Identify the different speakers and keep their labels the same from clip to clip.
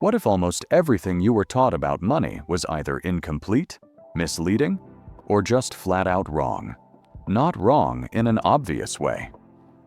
Speaker 1: What if almost everything you were taught about money was either incomplete, misleading, or just flat out wrong? Not wrong in an obvious way.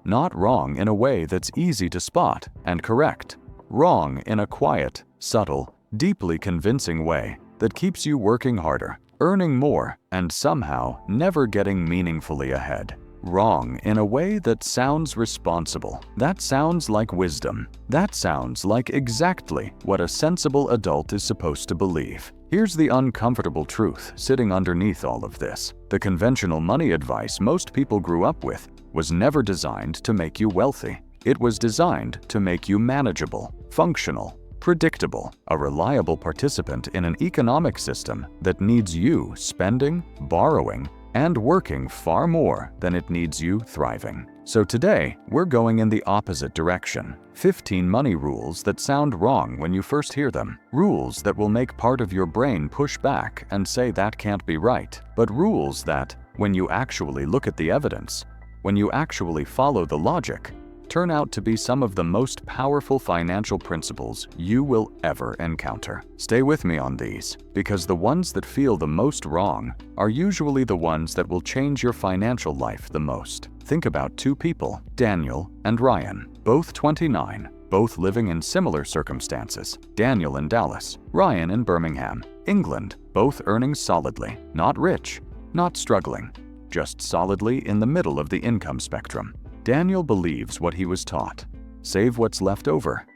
Speaker 1: Not wrong in a way that's easy to spot and correct. Wrong in a quiet, subtle, deeply convincing way that keeps you working harder, earning more, and somehow never getting meaningfully ahead. Wrong in a way that sounds responsible. That sounds like wisdom. That sounds like exactly what a sensible adult is supposed to believe. Here's the uncomfortable truth sitting underneath all of this. The conventional money advice most people grew up with was never designed to make you wealthy. It was designed to make you manageable, functional, predictable, a reliable participant in an economic system that needs you spending, borrowing, and working far more than it needs you thriving. So today, we're going in the opposite direction. 15 money rules that sound wrong when you first hear them. Rules that will make part of your brain push back and say that can't be right. But rules that, when you actually look at the evidence, when you actually follow the logic, turn out to be some of the most powerful financial principles you will ever encounter. Stay with me on these, because the ones that feel the most wrong are usually the ones that will change your financial life the most. Think about two people, Daniel and Ryan, both 29, both living in similar circumstances. Daniel in Dallas, Ryan in Birmingham, England, both earning solidly, not rich, not struggling, just solidly in the middle of the income spectrum. Daniel believes what he was taught. Save what's left over.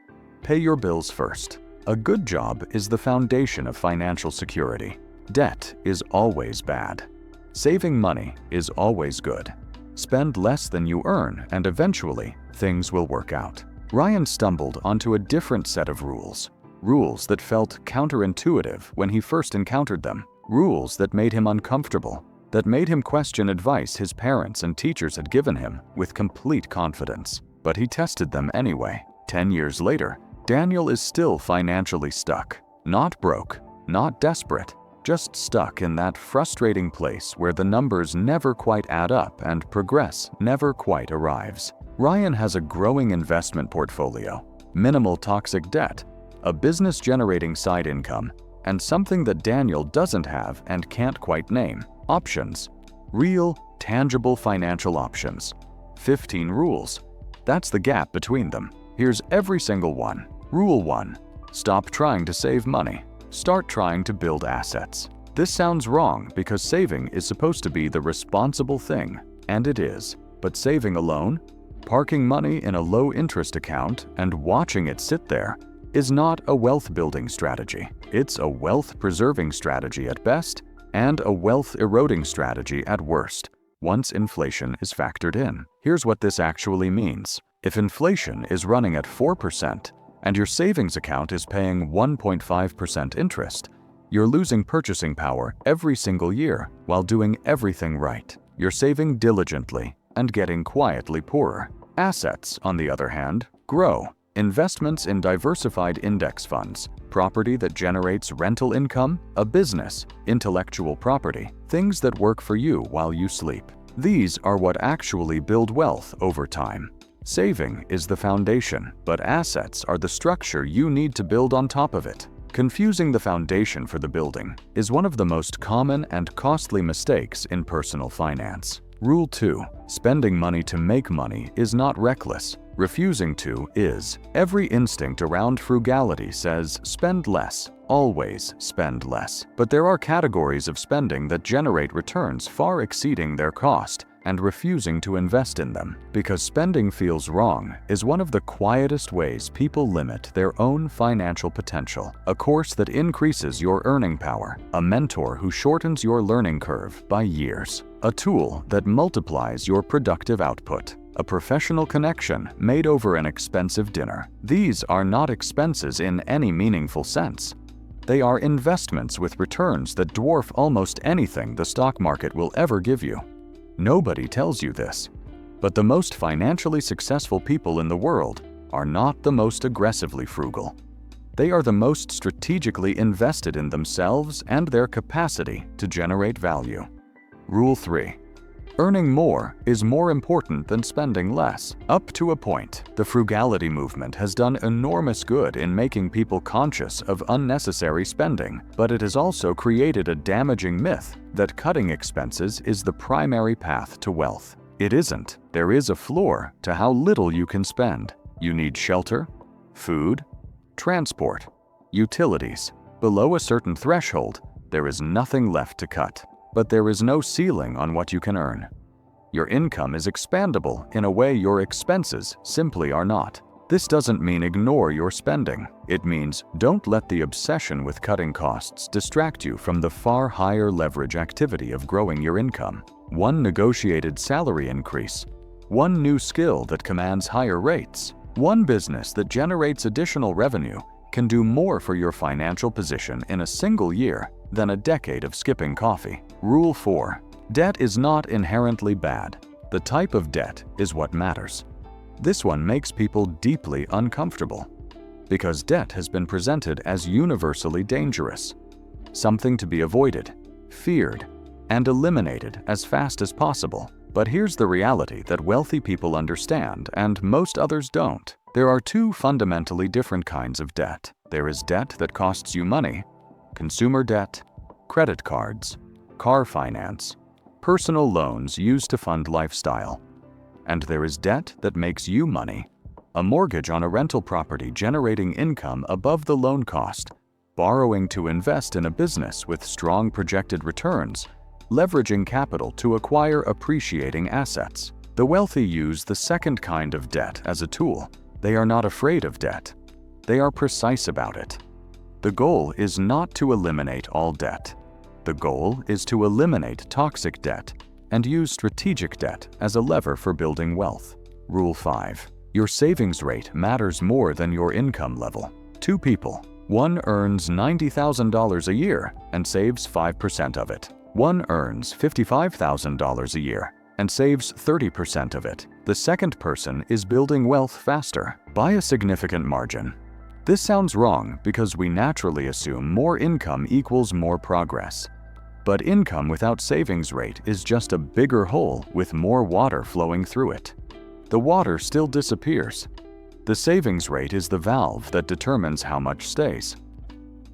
Speaker 1: Pay your bills first. A good job is the foundation of financial security. Debt is always bad. Saving money is always good. Spend less than you earn and eventually things will work out. Ryan stumbled onto a different set of rules. Rules that felt counterintuitive when he first encountered them. Rules that made him uncomfortable, that made him question advice his parents and teachers had given him with complete confidence. But he tested them anyway. 10 years later, Daniel is still financially stuck. Not broke, not desperate, just stuck in that frustrating place where the numbers never quite add up and progress never quite arrives. Ryan has a growing investment portfolio, minimal toxic debt, a business-generating side income, and something that Daniel doesn't have and can't quite name. Options. Real, tangible financial options. 15 rules. That's the gap between them. Here's every single one. Rule 1. Stop trying to save money. Start trying to build assets. This sounds wrong because saving is supposed to be the responsible thing, and it is. But saving alone, parking money in a low-interest account and watching it sit there, is not a wealth-building strategy. It's a wealth-preserving strategy at best, and a wealth-eroding strategy at worst, once inflation is factored in. Here's what this actually means. If inflation is running at 4% and your savings account is paying 1.5% interest, you're losing purchasing power every single year while doing everything right. You're saving diligently and getting quietly poorer. Assets, on the other hand, grow. Investments in diversified index funds, property that generates rental income, a business, intellectual property, things that work for you while you sleep. These are what actually build wealth over time. Saving is the foundation, but assets are the structure you need to build on top of it. Confusing the foundation for the building is one of the most common and costly mistakes in personal finance. Rule 2. Spending money to make money is not reckless. Refusing to is. Every instinct around frugality says spend less, always spend less. But there are categories of spending that generate returns far exceeding their cost, and refusing to invest in them because spending feels wrong is one of the quietest ways people limit their own financial potential. A course that increases your earning power, a mentor who shortens your learning curve by years, a tool that multiplies your productive output, a professional connection made over an expensive dinner. These are not expenses in any meaningful sense. They are investments with returns that dwarf almost anything the stock market will ever give you. Nobody tells you this, but the most financially successful people in the world are not the most aggressively frugal. They are the most strategically invested in themselves and their capacity to generate value. Rule 3. Earning more is more important than spending less. Up to a point, the frugality movement has done enormous good in making people conscious of unnecessary spending, but it has also created a damaging myth that cutting expenses is the primary path to wealth. It isn't. There is a floor to how little you can spend. You need shelter, food, transport, utilities. Below a certain threshold, there is nothing left to cut. But there is no ceiling on what you can earn. Your income is expandable in a way your expenses simply are not. This doesn't mean ignore your spending. It means don't let the obsession with cutting costs distract you from the far higher leverage activity of growing your income. One negotiated salary increase, one new skill that commands higher rates, one business that generates additional revenue can do more for your financial position in a single year than a decade of skipping coffee. Rule 4. Debt is not inherently bad. The type of debt is what matters. This one makes people deeply uncomfortable because debt has been presented as universally dangerous, something to be avoided, feared, and eliminated as fast as possible. But here's the reality that wealthy people understand and most others don't. There are two fundamentally different kinds of debt. There is debt that costs you money, consumer debt, credit cards, car finance, personal loans used to fund lifestyle. And there is debt that makes you money, a mortgage on a rental property generating income above the loan cost, borrowing to invest in a business with strong projected returns, leveraging capital to acquire appreciating assets. The wealthy use the second kind of debt as a tool. They are not afraid of debt. They are precise about it. The goal is not to eliminate all debt. The goal is to eliminate toxic debt and use strategic debt as a lever for building wealth. Rule 5. Your savings rate matters more than your income level. Two people. One earns $90,000 a year and saves 5% of it. One earns $55,000 a year and saves 30% of it. The second person is building wealth faster, by a significant margin. This sounds wrong because we naturally assume more income equals more progress. But income without savings rate is just a bigger hole with more water flowing through it. The water still disappears. The savings rate is the valve that determines how much stays.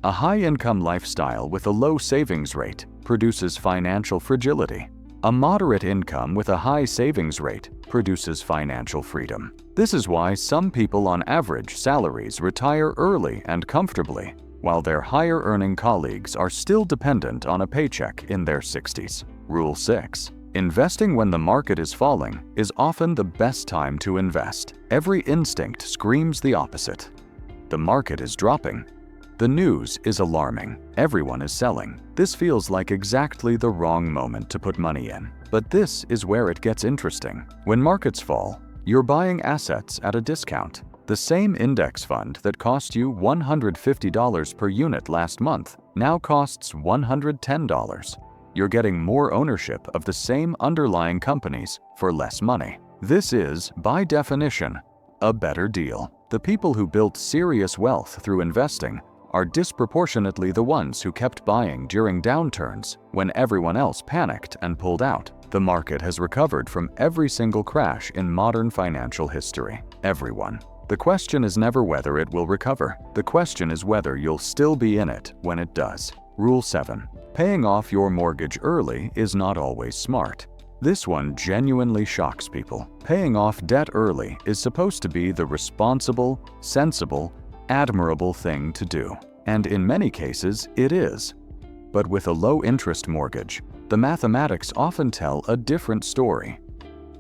Speaker 1: A high-income lifestyle with a low savings rate produces financial fragility. A moderate income with a high savings rate produces financial freedom. This is why some people on average salaries retire early and comfortably, while their higher-earning colleagues are still dependent on a paycheck in their 60s. Rule 6. Investing when the market is falling is often the best time to invest. Every instinct screams the opposite. The market is dropping. The news is alarming. Everyone is selling. This feels like exactly the wrong moment to put money in. But this is where it gets interesting. When markets fall, you're buying assets at a discount. The same index fund that cost you $150 per unit last month now costs $110. You're getting more ownership of the same underlying companies for less money. This is, by definition, a better deal. The people who built serious wealth through investing are disproportionately the ones who kept buying during downturns when everyone else panicked and pulled out. The market has recovered from every single crash in modern financial history. Everyone. The question is never whether it will recover. The question is whether you'll still be in it when it does. Rule 7. Paying off your mortgage early is not always smart. This one genuinely shocks people. Paying off debt early is supposed to be the responsible, sensible, admirable thing to do. And in many cases, it is. But with a low-interest mortgage, the mathematics often tell a different story.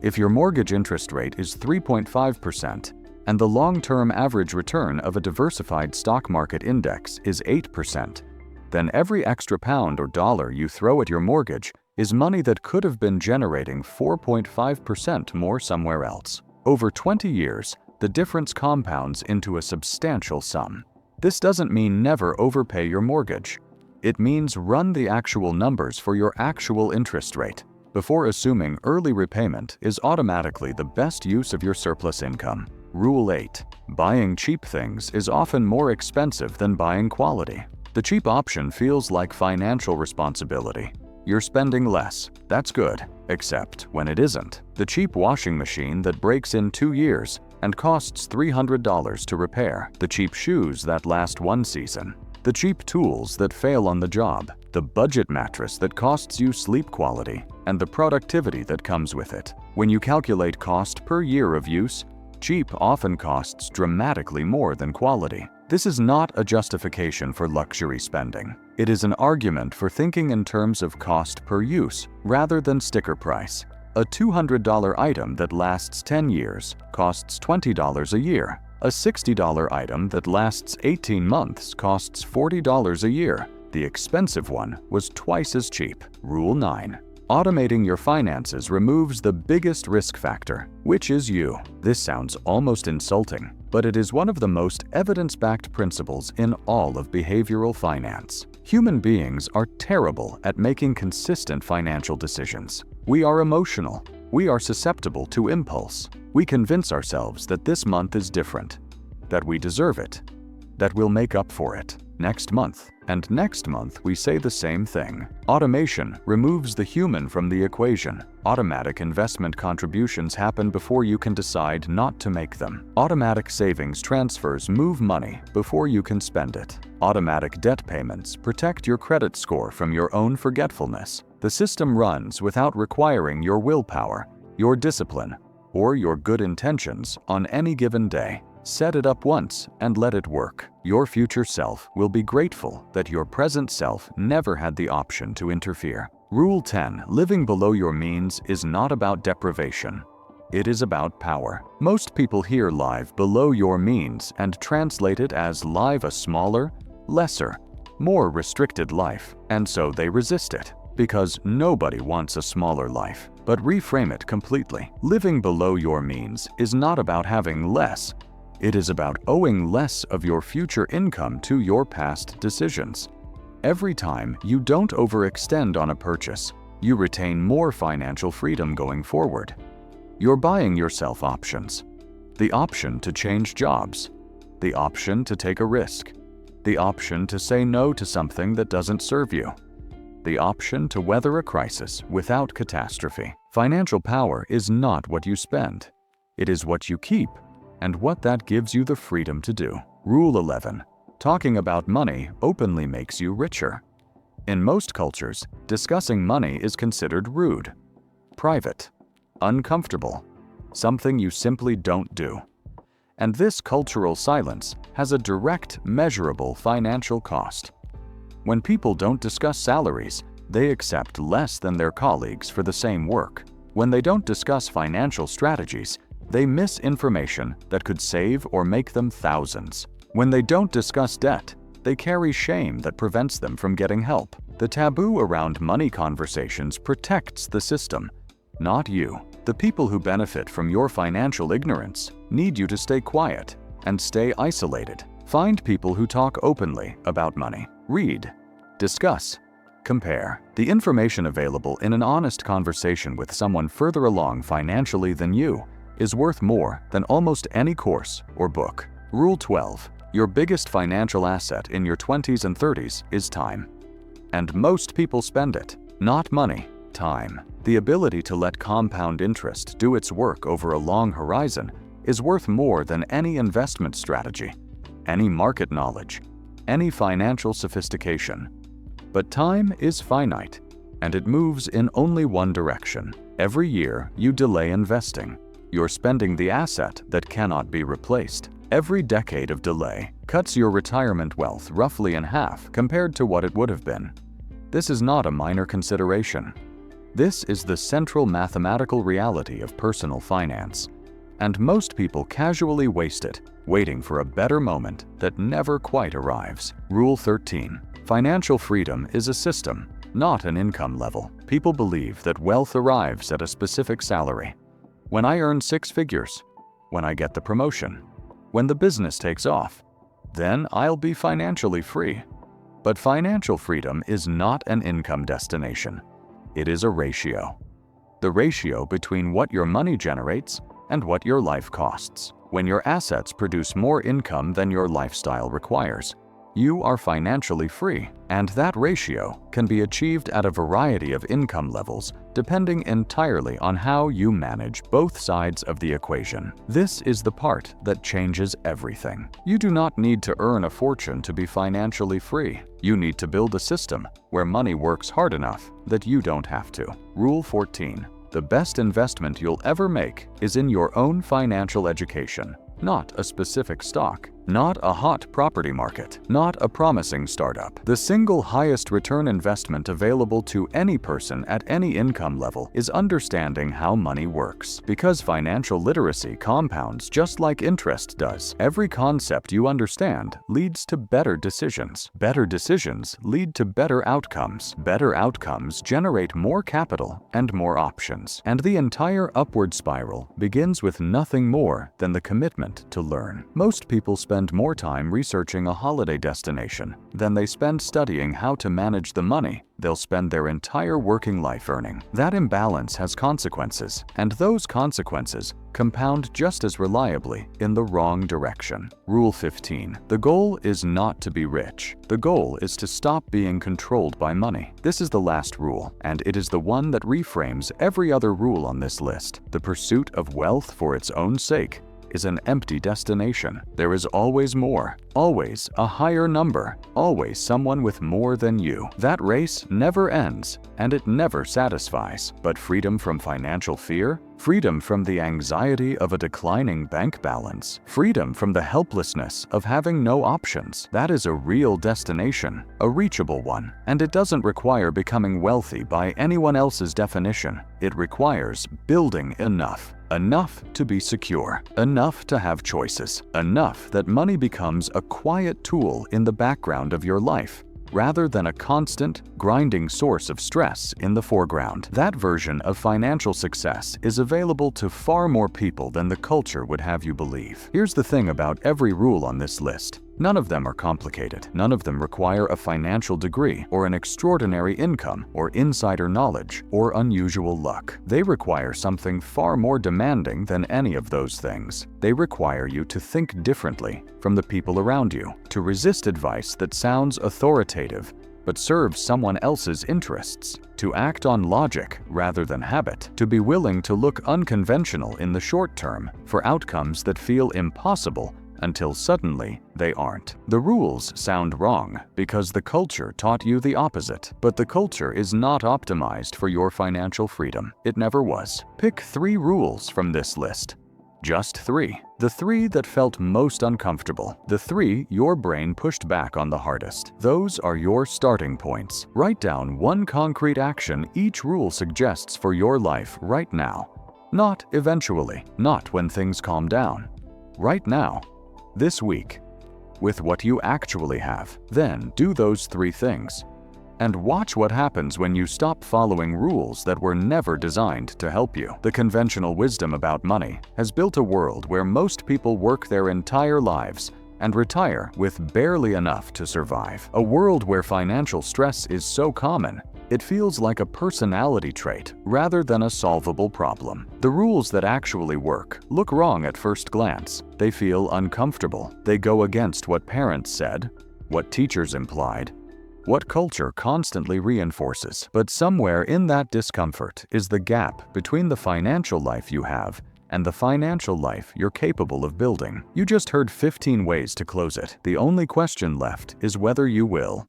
Speaker 1: If your mortgage interest rate is 3.5% and the long-term average return of a diversified stock market index is 8%, then every extra pound or dollar you throw at your mortgage is money that could have been generating 4.5% more somewhere else. Over 20 years, the difference compounds into a substantial sum. This doesn't mean never overpay your mortgage. It means run the actual numbers for your actual interest rate before assuming early repayment is automatically the best use of your surplus income. Rule 8. Buying cheap things is often more expensive than buying quality. The cheap option feels like financial responsibility. You're spending less. That's good, except when it isn't. The cheap washing machine that breaks in 2 years and costs $300 to repair. The cheap shoes that last 1 season. The cheap tools that fail on the job. The budget mattress that costs you sleep quality and the productivity that comes with it. When you calculate cost per year of use, cheap often costs dramatically more than quality. This is not a justification for luxury spending. It is an argument for thinking in terms of cost per use rather than sticker price. A $200 item that lasts 10 years costs $20 a year. A $60 item that lasts 18 months costs $40 a year. The expensive one was twice as cheap. Rule 9. Automating your finances removes the biggest risk factor, which is you. This sounds almost insulting, but it is one of the most evidence-backed principles in all of behavioral finance. Human beings are terrible at making consistent financial decisions. We are emotional. We are susceptible to impulse. We convince ourselves that this month is different, that we deserve it, that we'll make up for it next month. And next month we say the same thing. Automation removes the human from the equation. Automatic investment contributions happen before you can decide not to make them. Automatic savings transfers move money before you can spend it. Automatic debt payments protect your credit score from your own forgetfulness. The system runs without requiring your willpower, your discipline, or your good intentions on any given day. Set it up once and let it work. Your future self will be grateful that your present self never had the option to interfere. Rule 10. Living below your means is not about deprivation. It is about power. Most people hear live below your means and translate it as live a smaller, lesser, more restricted life, and so they resist it. Because nobody wants a smaller life. But reframe it completely. Living below your means is not about having less. It is about owing less of your future income to your past decisions. Every time you don't overextend on a purchase, you retain more financial freedom going forward. You're buying yourself options. The option to change jobs. The option to take a risk. The option to say no to something that doesn't serve you. The option to weather a crisis without catastrophe. Financial power is not what you spend. It is what you keep, and what that gives you the freedom to do. Rule 11. Talking about money openly makes you richer. In most cultures, discussing money is considered rude, private, uncomfortable, something you simply don't do. And this cultural silence has a direct, measurable financial cost. When people don't discuss salaries, they accept less than their colleagues for the same work. When they don't discuss financial strategies, they miss information that could save or make them thousands. When they don't discuss debt, they carry shame that prevents them from getting help. The taboo around money conversations protects the system, not you. The people who benefit from your financial ignorance need you to stay quiet and stay isolated. Find people who talk openly about money. Read, discuss, compare. The information available in an honest conversation with someone further along financially than you is worth more than almost any course or book. Rule 12. Your biggest financial asset in your 20s and 30s is time. And most people spend it. Not money, time. The ability to let compound interest do its work over a long horizon is worth more than any investment strategy, any market knowledge, any financial sophistication. But time is finite, and it moves in only one direction. Every year, you delay investing. You're spending the asset that cannot be replaced. Every decade of delay cuts your retirement wealth roughly in half compared to what it would have been. This is not a minor consideration. This is the central mathematical reality of personal finance. And most people casually waste it, waiting for a better moment that never quite arrives. Rule 13. Financial freedom is a system, not an income level. People believe that wealth arrives at a specific salary. When I earn 6 figures, when I get the promotion, when the business takes off, then I'll be financially free. But financial freedom is not an income destination. It is a ratio. The ratio between what your money generates and what your life costs. When your assets produce more income than your lifestyle requires, you are financially free, And that ratio can be achieved at a variety of income levels, depending entirely on how you manage both sides of the equation. This is the part that changes everything. You do not need to earn a fortune to be financially free. You need to build a system where money works hard enough that you don't have to. Rule 14. The best investment you'll ever make is in your own financial education, not a specific stock, not a hot property market, not a promising startup. The single highest return investment available to any person at any income level is understanding how money works. Because financial literacy compounds just like interest does. Every concept you understand leads to better decisions. Better decisions lead to better outcomes. Better outcomes generate more capital and more options. And the entire upward spiral begins with nothing more than the commitment to learn. Most people spend more time researching a holiday destination than they spend studying how to manage the money they'll spend their entire working life earning. That imbalance has consequences, and those consequences compound just as reliably in the wrong direction. Rule 15. The goal is not to be rich. The goal is to stop being controlled by money. This is the last rule, and it is the one that reframes every other rule on this list. The pursuit of wealth for its own sake is an empty destination. There is always more, always a higher number, always someone with more than you. That race never ends, and it never satisfies. But freedom from financial fear, freedom from the anxiety of a declining bank balance, freedom from the helplessness of having no options, that is a real destination, a reachable one. And it doesn't require becoming wealthy by anyone else's definition. It requires building enough. Enough to be secure, enough to have choices, enough that money becomes a quiet tool in the background of your life, rather than a constant, grinding source of stress in the foreground. That version of financial success is available to far more people than the culture would have you believe. Here's the thing about every rule on this list. None of them are complicated. None of them require a financial degree or an extraordinary income or insider knowledge or unusual luck. They require something far more demanding than any of those things. They require you to think differently from the people around you, to resist advice that sounds authoritative but serves someone else's interests, to act on logic rather than habit, to be willing to look unconventional in the short term for outcomes that feel impossible until suddenly they aren't. The rules sound wrong because the culture taught you the opposite, but the culture is not optimized for your financial freedom. It never was. Pick 3 rules from this list. Just 3. The 3 that felt most uncomfortable. The 3 your brain pushed back on the hardest. Those are your starting points. Write down one concrete action each rule suggests for your life right now. Not eventually, not when things calm down. Right now. This week, with what you actually have. Then do those 3 things. And watch what happens when you stop following rules that were never designed to help you. The conventional wisdom about money has built a world where most people work their entire lives and retire with barely enough to survive. A world where financial stress is so common, it feels like a personality trait rather than a solvable problem. The rules that actually work look wrong at first glance. They feel uncomfortable. They go against what parents said, what teachers implied, what culture constantly reinforces. But somewhere in that discomfort is the gap between the financial life you have and the financial life you're capable of building. You just heard 15 ways to close it. The only question left is whether you will.